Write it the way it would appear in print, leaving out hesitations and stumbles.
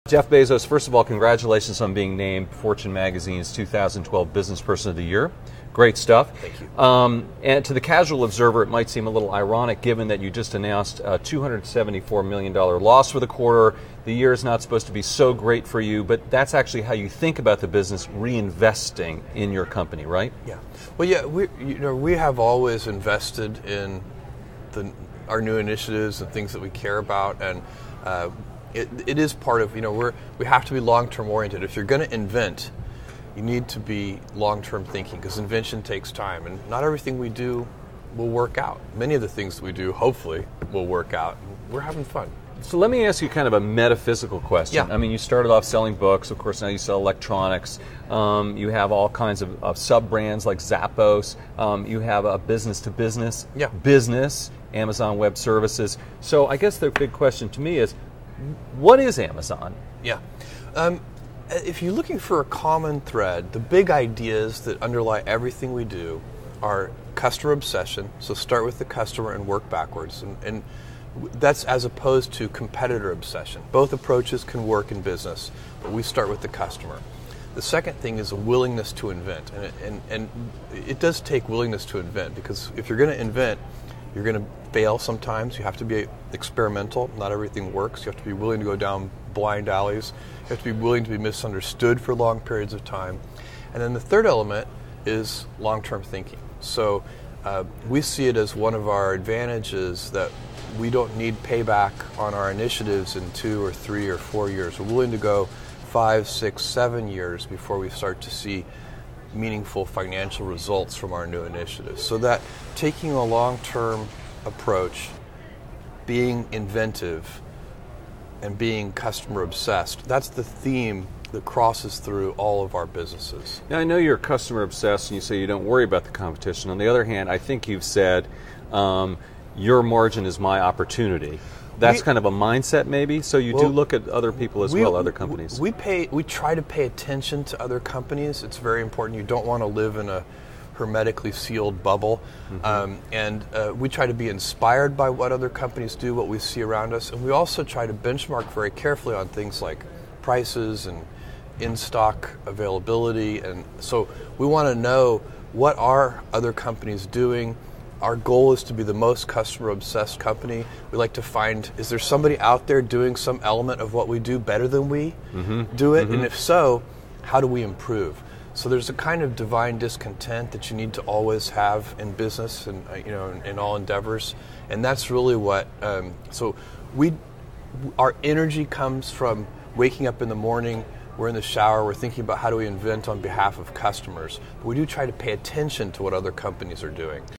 Jeff Bezos, first of all, congratulations on being named Fortune Magazine's 2012 Business Person of the Year. Great stuff. Thank you. And to the casual observer, it might seem a little ironic given that you just announced a $274 million loss for the quarter. The year is not supposed to be so great for you, but that's actually how you think about the business, reinvesting in your company, right? Yeah. Well, yeah, we have always invested in our new initiatives and things that we care about, and it is part of, we have to be long-term oriented. If you're going to invent, you need to be long-term thinking, because invention takes time, and not everything we do will work out. Many of the things that we do, hopefully, will work out. We're having fun. So let me ask you kind of a metaphysical question. Yeah. I mean, you started off selling books. Of course, now you sell electronics. You have all kinds of sub-brands like Zappos. You have a business-to-business business, Amazon Web Services. So I guess the big question to me is, what is Amazon? Yeah. If you're looking for a common thread, the big ideas that underlie everything we do are customer obsession. So start with the customer and work backwards. And that's as opposed to competitor obsession. Both approaches can work in business, but we start with the customer. The second thing is a willingness to invent. And it does take willingness to invent, because if you're going to invent, you're going to fail sometimes. You have to be experimental. Not everything works. You have to be willing to go down blind alleys. You have to be willing to be misunderstood for long periods of time. And then the third element is long-term thinking. So we see it as one of our advantages that we don't need payback on our initiatives in 2 or 3 or 4 years. We're willing to go 5, 6, 7 years before we start to see meaningful financial results from our new initiatives. So that taking a long-term approach, being inventive, and being customer obsessed, that's the theme that crosses through all of our businesses. Now, I know you're customer obsessed and you say you don't worry about the competition. On the other hand, I think you've said your margin is my opportunity. That's kind of a mindset, maybe. So you do look at other people as well, other companies. We try to pay attention to other companies. It's very important. You don't want to live in a hermetically sealed bubble. Mm-hmm. We try to be inspired by what other companies do, what we see around us, and we also try to benchmark very carefully on things like prices and in-stock availability. And so we want to know, what are other companies doing? Our goal is to be the most customer-obsessed company. We like to find, is there somebody out there doing some element of what we do better than we do it? Mm-hmm. And if so, how do we improve? So there's a kind of divine discontent that you need to always have in business and in all endeavors. And that's really what, our energy comes from waking up in the morning, we're in the shower, we're thinking about how do we invent on behalf of customers. But we do try to pay attention to what other companies are doing.